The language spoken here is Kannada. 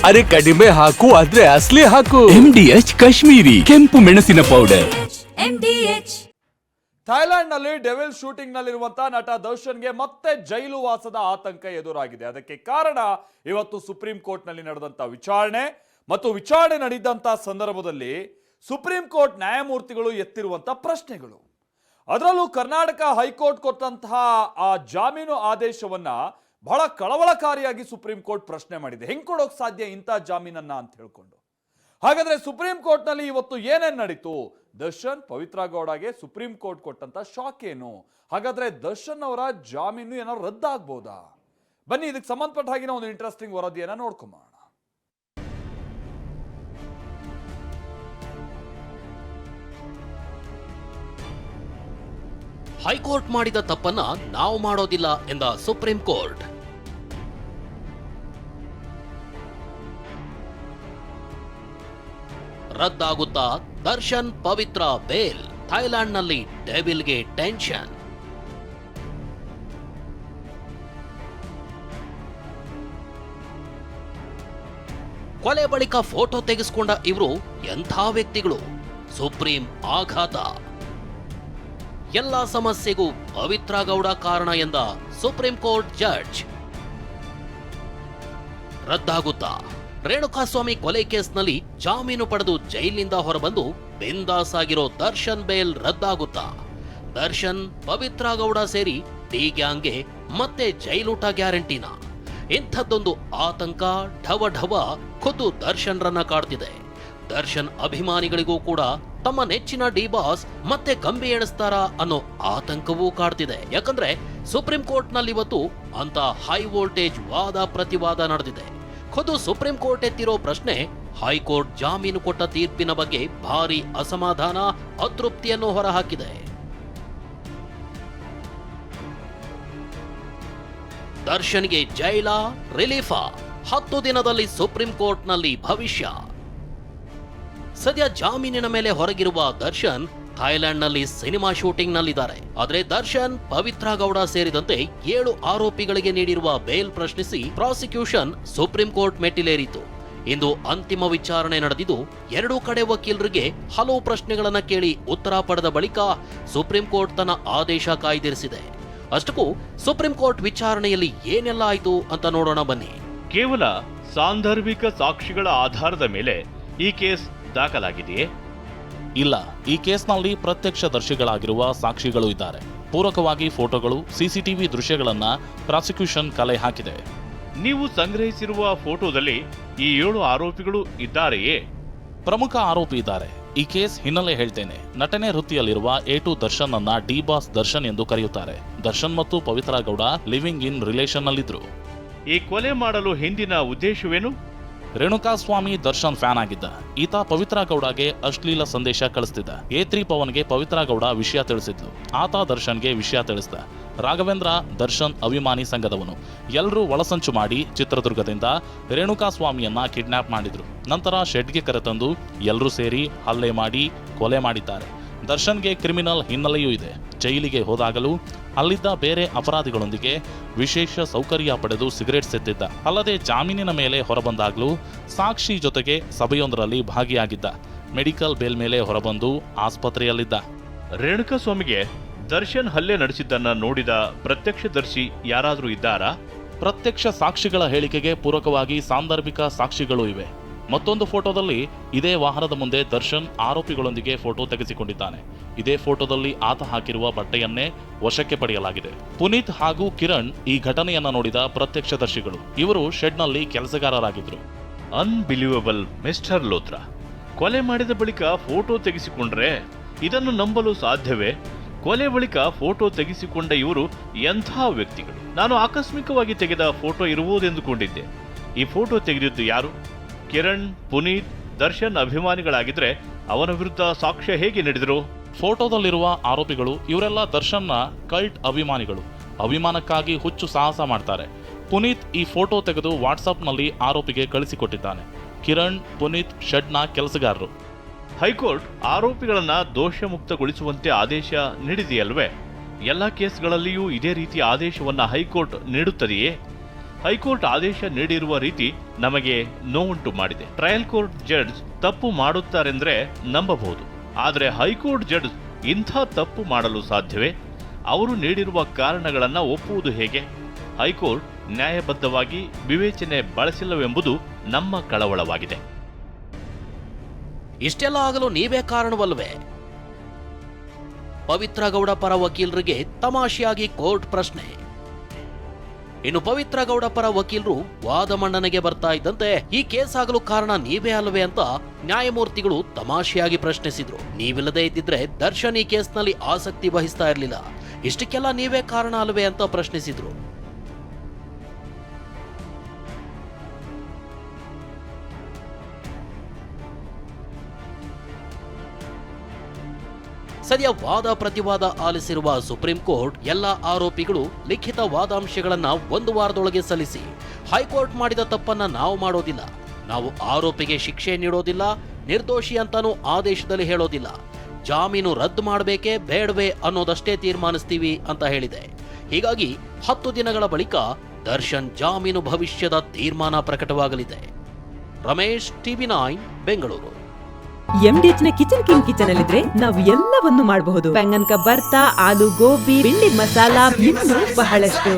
ಅರೆ ಕಡಿಮೆ ಹಾಕು ಆದ್ರೆ ಅಸ್ಲಿ ಹಾಕು. MDH ಕಾಶ್ಮೀರಿ ಕೆಂಪು ಮೆಣಸಿನ ಪೌಡರ್. ಥೈಲ್ಯಾಂಡ್ ನಲ್ಲಿ ಡೆವಿಲ್ ಶೂಟಿಂಗ್ ನಲ್ಲಿರುವಂತಹ ನಟ ದರ್ಶನ್ಗೆ ಮತ್ತೆ ಜೈಲು ವಾಸದ ಆತಂಕ ಎದುರಾಗಿದೆ. ಅದಕ್ಕೆ ಕಾರಣ ಇವತ್ತು ಸುಪ್ರೀಂ ಕೋರ್ಟ್ ನಲ್ಲಿ ನಡೆದಂತ ವಿಚಾರಣೆ ಮತ್ತು ವಿಚಾರಣೆ ನಡೆದಂತಹ ಸಂದರ್ಭದಲ್ಲಿ ಸುಪ್ರೀಂ ಕೋರ್ಟ್ ನ್ಯಾಯಮೂರ್ತಿಗಳು ಎತ್ತಿರುವಂತಹ ಪ್ರಶ್ನೆಗಳು. ಅದರಲ್ಲೂ ಕರ್ನಾಟಕ ಹೈಕೋರ್ಟ್ ಕೊಟ್ಟಂತಹ ಆ ಜಾಮೀನು ಆದೇಶವನ್ನ ಬಹಳ ಕಳವಳಕಾರಿಯಾಗಿ ಸುಪ್ರೀಂ ಕೋರ್ಟ್ ಪ್ರಶ್ನೆ ಮಾಡಿದೆ. ಹೆಂಗ್ ಕೊಡೋಕ್ ಸಾಧ್ಯ ಇಂಥ ಜಾಮೀನನ್ನ ಅಂತ ಹೇಳ್ಕೊಂಡು. ಹಾಗಾದ್ರೆ ಸುಪ್ರೀಂ ಕೋರ್ಟ್ ನಲ್ಲಿ ಇವತ್ತು ಏನೇನ್ ನಡೀತು? ದರ್ಶನ್ ಪವಿತ್ರ ಗೌಡಗೆ ಸುಪ್ರೀಂ ಕೋರ್ಟ್ ಕೊಟ್ಟಂತ ಶಾಕ್ ಏನು? ಹಾಗಾದ್ರೆ ದರ್ಶನ್ ಅವರ ಜಾಮೀನು ಏನಾದ್ರು ರದ್ದಾಗಬಹುದಾ? ಬನ್ನಿ ಇದಕ್ಕೆ ಸಂಬಂಧಪಟ್ಟ ಹಾಗೆ ಒಂದು ಇಂಟ್ರೆಸ್ಟಿಂಗ್ ವರದಿಯನ್ನ ನೋಡ್ಕೊಂಬೋಣ. ಹೈಕೋರ್ಟ್ ಮಾಡಿದ ತಪ್ಪನ್ನ ನಾವು ಮಾಡೋದಿಲ್ಲ ಎಂದ ಸುಪ್ರೀಂ ಕೋರ್ಟ್. ರದ್ದಾಗುತ್ತಾ ದರ್ಶನ್ ಪವಿತ್ರ ಬೇಲ್? ಥೈಲ್ಯಾಂಡ್ನಲ್ಲಿ ಡೆವಿಲ್ಗೆ ಟೆನ್ಷನ್. ಕೊಲೆ ಬಳಿಕ ಫೋಟೋ ತೆಗೆಸಿಕೊಂಡ ಇವರು ಎಂಥ ವ್ಯಕ್ತಿಗಳು? ಸುಪ್ರೀಂ ಆಘಾತ. ಎಲ್ಲ ಸಮಸ್ಯೆಗೂ ಪವಿತ್ರ ಗೌಡ ಕಾರಣ ಎಂದ ಸುಪ್ರೀಂ ಕೋರ್ಟ್ ಜಡ್ಜ್. ರದ್ದಾಗುತ್ತಾ ರೇಣುಕಾಸ್ವಾಮಿ ಕೊಲೆ ಕೇಸ್ನಲ್ಲಿ ಜಾಮೀನು ಪಡೆದು ಜೈಲಿನಿಂದ ಹೊರಬಂದು ಬಿಂದಾಸ್ ಆಗಿರೋ ದರ್ಶನ್ ಬೇಲ್ ರದ್ದಾಗುತ್ತಾ? ದರ್ಶನ್ ಪವಿತ್ರ ಗೌಡ ಸೇರಿ ಡಿ ಗ್ಯಾಂಗ್ಗೆ ಮತ್ತೆ ಜೈಲೂಟ ಗ್ಯಾರಂಟಿನ? ಇಂಥದ್ದೊಂದು ಆತಂಕ ಢವ ಢವ ಖುದ್ದು ದರ್ಶನ್ ರನ್ನ ಕಾಡ್ತಿದೆ. ದರ್ಶನ್ ಅಭಿಮಾನಿಗಳಿಗೂ ಕೂಡ ತಮ್ಮ ನೆಚ್ಚಿನ ಡಿ ಬಾಸ್ ಮತ್ತೆ ಕಂಬಿ ಎಣಿಸ್ತಾರಾ ಅನ್ನೋ ಆತಂಕವೂ ಕಾಡ್ತಿದೆ. ಯಾಕಂದ್ರೆ ಸುಪ್ರೀಂ ಕೋರ್ಟ್ ನಲ್ಲಿ ಇವತ್ತು ಅಂತ ಹೈ ವೋಲ್ಟೇಜ್ ವಾದ ಪ್ರತಿವಾದ ನಡೆದಿದೆ. ಖುದ್ದು ಸುಪ್ರೀಂ ಕೋರ್ಟ್ ಎತ್ತಿರೋ ಪ್ರಶ್ನೆ ಹೈಕೋರ್ಟ್ ಜಾಮೀನು ಕೊಟ್ಟ ತೀರ್ಪಿನ ಬಗ್ಗೆ ಭಾರಿ ಅಸಮಾಧಾನ, ಅತೃಪ್ತಿಯನ್ನು ಹೊರಹಾಕಿದೆ. ದರ್ಶನ್ಗೆ ಜೈಲ ರಿಲೀಫಾ? 10 ದಿನದಲ್ಲಿ ಸುಪ್ರೀಂ ಕೋರ್ಟ್ ನಲ್ಲಿ ಭವಿಷ್ಯ. ಸದ್ಯ ಜಾಮೀನಿನ ಮೇಲೆ ಹೊರಗಿರುವ ದರ್ಶನ್ ಥೈಲ್ಯಾಂಡ್ ನಲ್ಲಿ ಸಿನಿಮಾ ಶೂಟಿಂಗ್ ನಲ್ಲಿದ್ದಾರೆ. ಆದರೆ ದರ್ಶನ್ ಪವಿತ್ರ ಗೌಡ ಸೇರಿದಂತೆ 7 ಆರೋಪಿಗಳಿಗೆ ನೀಡಿರುವ ಬೇಲ್ ಪ್ರಶ್ನಿಸಿ ಪ್ರಾಸಿಕ್ಯೂಷನ್ ಸುಪ್ರೀಂ ಕೋರ್ಟ್ ಮೆಟ್ಟಿಲೇರಿತು. ಇಂದು ಅಂತಿಮ ವಿಚಾರಣೆ ನಡೆದಿದ್ದು ಎರಡೂ ಕಡೆ ವಕೀಲರಿಗೆ ಹಲವು ಪ್ರಶ್ನೆಗಳನ್ನ ಕೇಳಿ ಉತ್ತರ ಪಡೆದ ಬಳಿಕ ಸುಪ್ರೀಂ ಕೋರ್ಟ್ ತನ್ನ ಆದೇಶ ಕಾಯ್ದಿರಿಸಿದೆ. ಅಷ್ಟಕ್ಕೂ ಸುಪ್ರೀಂ ಕೋರ್ಟ್ ವಿಚಾರಣೆಯಲ್ಲಿ ಏನೆಲ್ಲ ಆಯಿತು ಅಂತ ನೋಡೋಣ ಬನ್ನಿ. ಕೇವಲ ಸಾಂದರ್ಭಿಕ ಸಾಕ್ಷಿಗಳ ಆಧಾರದ ಮೇಲೆ ಈ ಕೇಸ್ ದಾಖಲಾಗಿದೆಯೇ? ಇಲ್ಲ, ಈ ಕೇಸ್ನಲ್ಲಿ ಪ್ರತ್ಯಕ್ಷದರ್ಶಿಗಳಾಗಿರುವ ಸಾಕ್ಷಿಗಳು ಇದ್ದಾರೆ. ಪೂರಕವಾಗಿ ಫೋಟೋಗಳು, ಸಿಸಿಟಿವಿ ದೃಶ್ಯಗಳನ್ನ ಪ್ರಾಸಿಕ್ಯೂಷನ್ ಕಲೆ ಹಾಕಿದೆ. ನೀವು ಸಂಗ್ರಹಿಸಿರುವ ಫೋಟೋದಲ್ಲಿ ಈ 7 ಆರೋಪಿಗಳು ಇದ್ದಾರೆಯೇ? ಪ್ರಮುಖ ಆರೋಪಿ ಇದ್ದಾರೆ. ಈ ಕೇಸ್ ಹಿನ್ನೆಲೆ ಹೇಳ್ತೇನೆ. ನಟನೆ ವೃತ್ತಿಯಲ್ಲಿರುವ A2 ದರ್ಶನ್ ಅನ್ನ ಡಿ ಬಾಸ್ ದರ್ಶನ್ ಎಂದು ಕರೆಯುತ್ತಾರೆ. ದರ್ಶನ್ ಮತ್ತು Pavithra Gowda living in relation ನಲ್ಲಿದ್ರು. ಈ ಕೊಲೆ ಮಾಡಲು ಹಿಂದಿನ ಉದ್ದೇಶವೇನು? ರೇಣುಕಾಸ್ವಾಮಿ ದರ್ಶನ್ ಫ್ಯಾನ್ ಆಗಿದ್ದ. ಈತ ಪವಿತ್ರ ಗೌಡಗೆ ಅಶ್ಲೀಲ ಸಂದೇಶ ಕಳಿಸ್ತಿದ್ದ. A3 ಪವನ್ಗೆ ಪವಿತ್ರ ಗೌಡ ವಿಷಯ ತಿಳಿಸಿದ್ಲು. ಆತ ದರ್ಶನ್ಗೆ ವಿಷಯ ತಿಳಿಸಿದ. ರಾಘವೇಂದ್ರ ದರ್ಶನ್ ಅಭಿಮಾನಿ ಸಂಘದವನು. ಎಲ್ಲರೂ ಒಳಸಂಚು ಮಾಡಿ ಚಿತ್ರದುರ್ಗದಿಂದ ರೇಣುಕಾಸ್ವಾಮಿಯನ್ನ ಕಿಡ್ನಾಪ್ ಮಾಡಿದ್ರು. ನಂತರ ಶೆಡ್ಗೆ ಕರೆತಂದು ಎಲ್ಲರೂ ಸೇರಿ ಹಲ್ಲೆ ಮಾಡಿ ಕೊಲೆ ಮಾಡಿದ್ದಾರೆ. ದರ್ಶನ್ಗೆ ಕ್ರಿಮಿನಲ್ ಹಿನ್ನೆಲೆಯೂ ಇದೆ. ಜೈಲಿಗೆ ಹೋದಾಗಲೂ ಅಲ್ಲಿದ್ದ ಬೇರೆ ಅಪರಾಧಿಗಳೊಂದಿಗೆ ವಿಶೇಷ ಸೌಕರ್ಯ ಪಡೆದು ಸಿಗರೇಟ್ ಸೆತ್ತಿದ್ದ. ಅಲ್ಲದೆ ಜಾಮೀನಿನ ಮೇಲೆ ಹೊರಬಂದಾಗಲೂ ಸಾಕ್ಷಿ ಜೊತೆಗೆ ಸಭೆಯೊಂದರಲ್ಲಿ ಭಾಗಿಯಾಗಿದ್ದ. ಮೆಡಿಕಲ್ ಬೇಲ್ ಮೇಲೆ ಹೊರಬಂದು ಆಸ್ಪತ್ರೆಯಲ್ಲಿದ್ದ. ರೇಣುಕಾಸ್ವಾಮಿಗೆ ದರ್ಶನ್ ಹಲ್ಲೆ ನಡೆಸಿದ್ದನ್ನ ನೋಡಿದ ಪ್ರತ್ಯಕ್ಷದರ್ಶಿ ಯಾರಾದರೂ ಇದ್ದಾರಾ? ಪ್ರತ್ಯಕ್ಷ ಸಾಕ್ಷಿಗಳ ಹೇಳಿಕೆಗೆ ಪೂರಕವಾಗಿ ಸಾಂದರ್ಭಿಕ ಸಾಕ್ಷಿಗಳು ಇವೆ. ಮತ್ತೊಂದು ಫೋಟೋದಲ್ಲಿ ಇದೇ ವಾಹನದ ಮುಂದೆ ದರ್ಶನ್ ಆರೋಪಿಗಳೊಂದಿಗೆ ಫೋಟೋ ತೆಗೆಸಿಕೊಂಡಿದ್ದಾನೆ. ಇದೇ ಫೋಟೋದಲ್ಲಿ ಆತ ಹಾಕಿರುವ ಬಟ್ಟೆಯನ್ನೇ ವಶಕ್ಕೆ ಪಡೆಯಲಾಗಿದೆ. ಪುನೀತ್ ಹಾಗೂ ಕಿರಣ್ ಈ ಘಟನೆಯನ್ನ ನೋಡಿದ ಪ್ರತ್ಯಕ್ಷದರ್ಶಿಗಳು. ಇವರು ಶೆಡ್ನಲ್ಲಿ ಕೆಲಸಗಾರರಾಗಿದ್ರು. Unbelievable mister ಲೋತ್ರಾ. ಕೊಲೆ ಮಾಡಿದ ಬಳಿಕ ಫೋಟೋ ತೆಗೆಸಿಕೊಂಡ್ರೆ ಇದನ್ನು ನಂಬಲು ಸಾಧ್ಯವೇ? ಕೊಲೆ ಬಳಿಕ ಫೋಟೋ ತೆಗೆಸಿಕೊಂಡ ಇವರು ಎಂಥ ವ್ಯಕ್ತಿಗಳು? ನಾನು ಆಕಸ್ಮಿಕವಾಗಿ ತೆಗೆದ ಫೋಟೋ ಇರುವುದೆಂದುಕೊಂಡಿದ್ದೆ. ಈ ಫೋಟೋ ತೆಗೆದಿದ್ದು ಯಾರು? ಕಿರಣ್, ಪುನೀತ್, ದರ್ಶನ್ ಅಭಿಮಾನಿಗಳಾಗಿದ್ರೆ ಅವನ ವಿರುದ್ಧ ಸಾಕ್ಷ್ಯ ಹೇಗೆ ನಡೆದರು? ಫೋಟೋದಲ್ಲಿರುವ ಆರೋಪಿಗಳು ಇವರೆಲ್ಲ ದರ್ಶನ್ನ ಕಲ್ಟ್ ಅಭಿಮಾನಿಗಳು. ಅಭಿಮಾನಕ್ಕಾಗಿ ಹುಚ್ಚು ಸಾಹಸ ಮಾಡ್ತಾರೆ. ಪುನೀತ್ ಈ ಫೋಟೋ ತೆಗೆದು ವಾಟ್ಸಾಪ್ನಲ್ಲಿ ಆರೋಪಿಗೆ ಕಳಿಸಿಕೊಟ್ಟಿದ್ದಾನೆ. ಕಿರಣ್, ಪುನೀತ್ ಶೆಡ್ನ ಕೆಲಸಗಾರರು. ಹೈಕೋರ್ಟ್ ಆರೋಪಿಗಳನ್ನ ದೋಷ ಮುಕ್ತಗೊಳಿಸುವಂತೆ ಆದೇಶ ನೀಡಿದೆಯಲ್ವೇ? ಎಲ್ಲ ಕೇಸ್ಗಳಲ್ಲಿಯೂ ಇದೇ ರೀತಿಯ ಆದೇಶವನ್ನ ಹೈಕೋರ್ಟ್ ನೀಡುತ್ತದೆಯೇ? ಹೈಕೋರ್ಟ್ ಆದೇಶ ನೀಡಿರುವ ರೀತಿ ನಮಗೆ ನೋವುಂಟು ಮಾಡಿದೆ. ಟ್ರಯಲ್ ಕೋರ್ಟ್ ಜಡ್ಜ್ ತಪ್ಪು ಮಾಡುತ್ತಾರೆಂದ್ರೆ ನಂಬಬಹುದು, ಆದರೆ ಹೈಕೋರ್ಟ್ ಜಡ್ಜ್ ಇಂಥ ತಪ್ಪು ಮಾಡಲು ಸಾಧ್ಯವೇ? ಅವರು ನೀಡಿರುವ ಕಾರಣಗಳನ್ನ ಒಪ್ಪುವುದು ಹೇಗೆ? ಹೈಕೋರ್ಟ್ ನ್ಯಾಯಬದ್ಧವಾಗಿ ವಿವೇಚನೆ ಬಳಸಿಲ್ಲವೆಂಬುದು ನಮ್ಮ ಕಳವಳವಾಗಿದೆ. ಇಷ್ಟೆಲ್ಲ ಆಗಲು ನೀವೇ ಕಾರಣವಲ್ವೇ? ಪವಿತ್ರ ಗೌಡ ಪರ ವಕೀಲರಿಗೆ ತಮಾಷೆಯಾಗಿ ಕೋರ್ಟ್ ಪ್ರಶ್ನೆ. ಇನ್ನು ಪವಿತ್ರ ಗೌಡ ಪರ ವಕೀಲರು ವಾದ ಮಂಡನೆಗೆ ಬರ್ತಾ ಇದ್ದಂತೆ ಈ ಕೇಸ್ ಆಗಲು ಕಾರಣ ನೀವೇ ಅಲ್ವೇ ಅಂತ ನ್ಯಾಯಮೂರ್ತಿಗಳು ತಮಾಷೆಯಾಗಿ ಪ್ರಶ್ನಿಸಿದ್ರು. ನೀವಿಲ್ಲದೆ ಇದ್ದಿದ್ರೆ ದರ್ಶನ್ ಈ ಕೇಸ್ನಲ್ಲಿ ಆಸಕ್ತಿ ವಹಿಸ್ತಾ ಇರಲಿಲ್ಲ, ಇಷ್ಟಕ್ಕೆಲ್ಲ ನೀವೇ ಕಾರಣ ಅಲ್ವೇ ಅಂತ ಪ್ರಶ್ನಿಸಿದ್ರು. ಸದ್ಯ ವಾದ ಪ್ರತಿವಾದ ಆಲಿಸಿರುವ ಸುಪ್ರೀಂ ಕೋರ್ಟ್ ಎಲ್ಲ ಆರೋಪಿಗಳು ಲಿಖಿತ ವಾದಾಂಶಗಳನ್ನ 1 ವಾರದೊಳಗೆ ಸಲ್ಲಿಸಿ, ಹೈಕೋರ್ಟ್ ಮಾಡಿದ ತಪ್ಪನ್ನ ನಾವು ಮಾಡೋದಿಲ್ಲ, ನಾವು ಆರೋಪಿಗೆ ಶಿಕ್ಷೆ ನೀಡೋದಿಲ್ಲ, ನಿರ್ದೋಷಿ ಅಂತಾನೂ ಆದೇಶದಲ್ಲಿ ಹೇಳೋದಿಲ್ಲ, ಜಾಮೀನು ರದ್ದು ಮಾಡಬೇಕೇ ಬೇಡವೇ ಅನ್ನೋದಷ್ಟೇ ತೀರ್ಮಾನಿಸ್ತೀವಿ ಅಂತ ಹೇಳಿದೆ. ಹೀಗಾಗಿ 10 ದಿನಗಳ ಬಳಿಕ ದರ್ಶನ್ ಜಾಮೀನು ಭವಿಷ್ಯದ ತೀರ್ಮಾನ ಪ್ರಕಟವಾಗಲಿದೆ. ರಮೇಶ್, TV9 ಬೆಂಗಳೂರು. MDH ನ ಕಿಚನ್ ಕಿಂಗ್ ಕಿಚನ್ ಅಲ್ಲಿದ್ರೆ ನಾವು ಎಲ್ಲವನ್ನು ಮಾಡಬಹುದು. ಬೆಂಗನ್ಕ ಬರ್ತಾ, ಆಲೂ ಗೋಬಿ, ಭಿಂಡಿ ಮಸಾಲಾ, ಇನ್ನೂ ಬಹಳಷ್ಟು.